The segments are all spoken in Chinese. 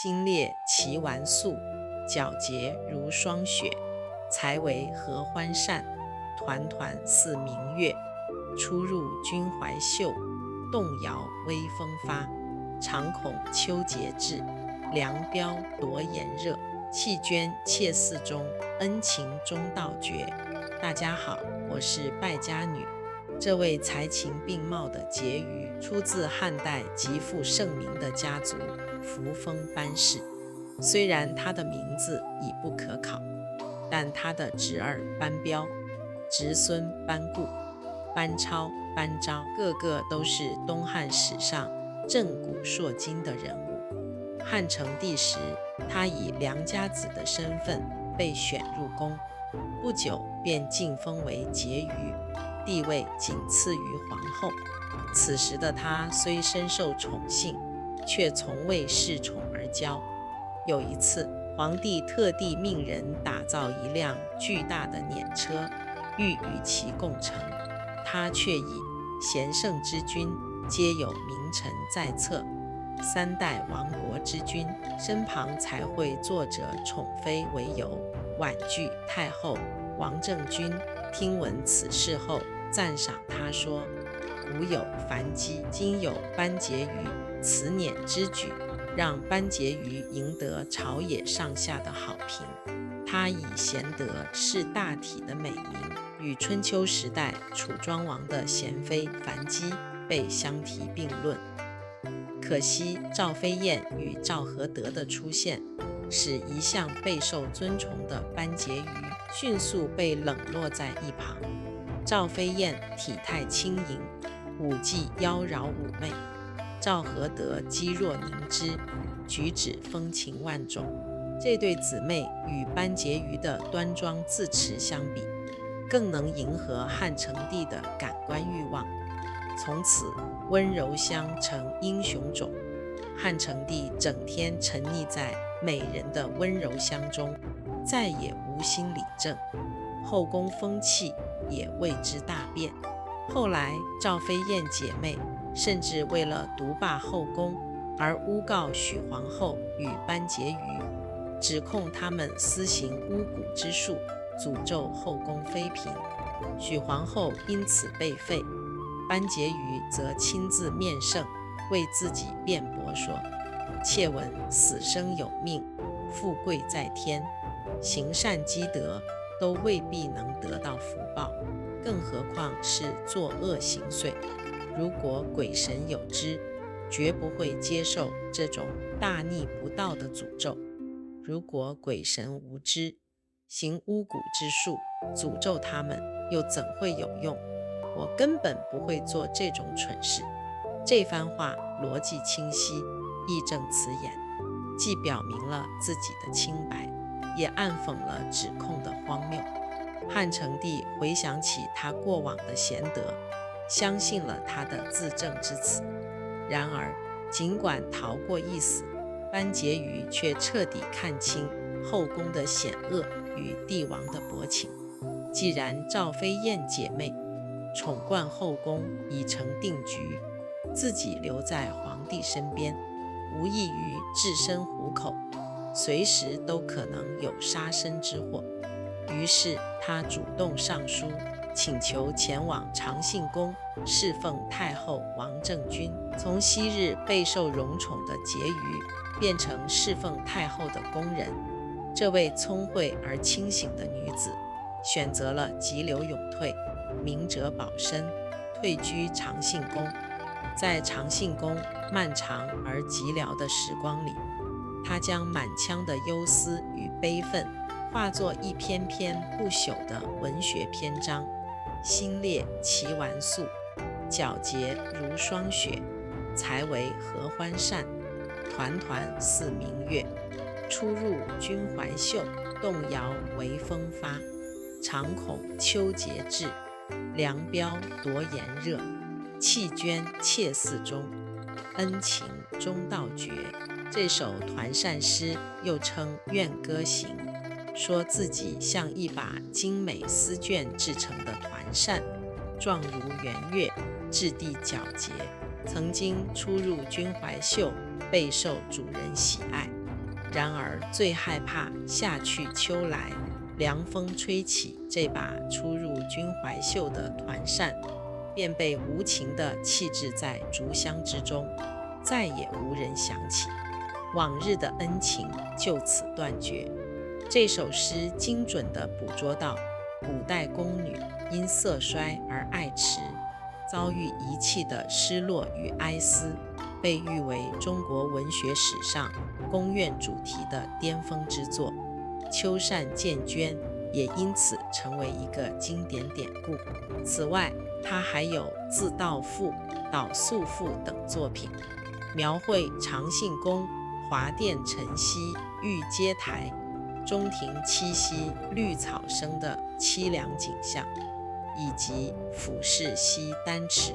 心烈其完素，皎洁如霜雪。才为合欢扇，团团似明月。出入君怀袖，动摇微风发。常恐秋节至，凉飙夺炎热。弃捐妾寺中，恩情终道绝。大家好，我是败家女。这位才情并茂的婕妤，出自汉代极负盛名的家族扶风班氏。虽然她的名字已不可考，但她的侄儿班彪、侄孙班固、班超、班昭，个个都是东汉史上震古烁今的人物。汉成帝时，他以良家子的身份被选入宫，不久便晋封为婕妤，地位仅次于皇后。此时的他虽深受宠幸，却从未恃宠而骄。有一次，皇帝特地命人打造一辆巨大的辇车，欲与其共乘，他却以贤圣之君皆有名臣在侧，3代亡国之君身旁才会坐着宠妃为由，婉拒太后王政君。听闻此事后，赞赏他说：古有樊姬，今有班婕妤，此辇之举，让班婕妤赢得朝野上下的好评。她以贤德是大体的美名，与春秋时代楚庄王的贤妃樊姬被相提并论。可惜赵飞燕与赵合德的出现，使一向备受尊崇的班婕妤迅速被冷落在一旁。赵飞燕体态轻盈，舞技妖娆妩媚；赵合德肌弱凝脂，举止风情万种。这对姊妹与班婕妤的端庄自持相比，更能迎合汉成帝的感官欲望。从此温柔乡成英雄冢，汉成帝整天沉溺在美人的温柔乡中，再也无心理政，后宫风气也为之大变。后来赵飞燕姐妹甚至为了独霸后宫而诬告许皇后与班婕妤，指控他们私行巫蛊之术，诅咒后宫妃嫔。许皇后因此被废，班婕妤则亲自面圣，为自己辩驳说：妾闻死生有命，富贵在天，行善积德都未必能得到福报，更何况是作恶行祟。如果鬼神有知，绝不会接受这种大逆不道的诅咒；如果鬼神无知，行巫蛊之术，诅咒他们又怎会有用？我根本不会做这种蠢事。这番话逻辑清晰，义正辞严，既表明了自己的清白，也暗讽了指控的荒谬。汉成帝回想起他过往的贤德，相信了他的自证之词。然而尽管逃过一死，班婕妤却彻底看清后宫的险恶与帝王的薄情。既然赵飞燕姐妹宠冠后宫已成定局，自己留在皇帝身边，无异于置身虎口，随时都可能有杀身之祸。于是他主动上书，请求前往长信宫侍奉太后王政君。从昔日备受荣宠的婕妤，变成侍奉太后的宫人。这位聪慧而清醒的女子，选择了急流勇退，明哲保身，退居长信宫。在长信宫漫长而寂寥的时光里，她将满腔的忧思与悲愤化作一篇篇不朽的文学篇章。心烈其完素，皎洁如霜雪。才为合欢扇，团团似明月。出入君怀袖，动摇微风发。常恐秋节至，凉飙夺炎热。弃捐妾寺中，恩情终道绝。这首团扇诗又称怨歌行，说自己像一把精美丝绢制成的团扇，状如圆月，质地皎洁，曾经出入君怀袖，备受主人喜爱。然而最害怕夏去秋来，凉风吹起这把出入军怀袖的团扇，便被无情地弃置在竹箱之中，再也无人想起，往日的恩情就此断绝。这首诗精准地捕捉到古代宫女因色衰而爱弛，遭遇遗弃的失落与哀思，被誉为中国文学史上宫怨主题的巅峰之作。秋扇见娟也因此成为一个经典典故。此外，他还有《自道赋》《导素赋》等作品，描绘长信宫华殿晨曦玉阶台，中庭栖息绿草生的凄凉景象，以及俯视西丹池，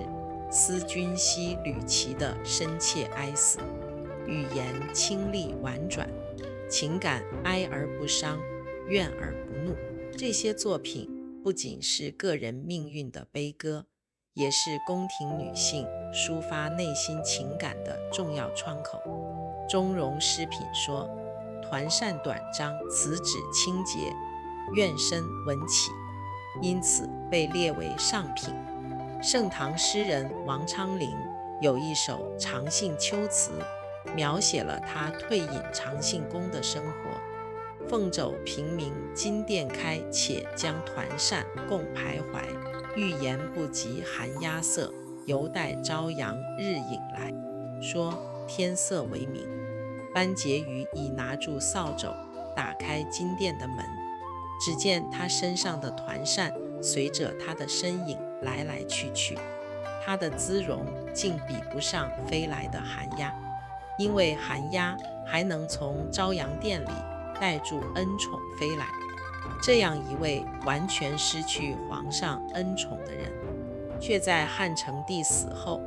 思君兮吕琦的深切哀思。语言清丽婉转，情感哀而不伤，怨而不怒。这些作品不仅是个人命运的悲歌，也是宫廷女性抒发内心情感的重要窗口。中庸诗品说：团扇短张，此指清洁，怨声闻起，因此被列为上品。盛唐诗人王昌龄有一首《长信秋词》，描写了他退隐长信宫的生活。凤肘平明金殿开，且将团扇共徘徊。欲言不及寒鸦色，犹待朝阳日影来。说天色为明，班婕妤已拿住扫帚，打开金殿的门。只见他身上的团扇随着他的身影来来去去，他的姿容竟比不上飞来的寒鸦，因为寒鸦还能从朝阳殿里带住恩宠飞来。这样一位完全失去皇上恩宠的人，却在汉成帝死后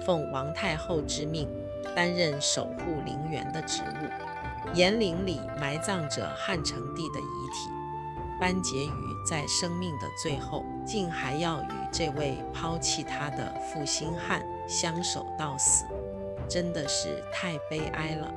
奉王太后之命担任守护陵园的职务。岩陵里埋葬着汉成帝的遗体，班婕妤在生命的最后竟还要与这位抛弃他的负心汉相守到死，真的是太悲哀了。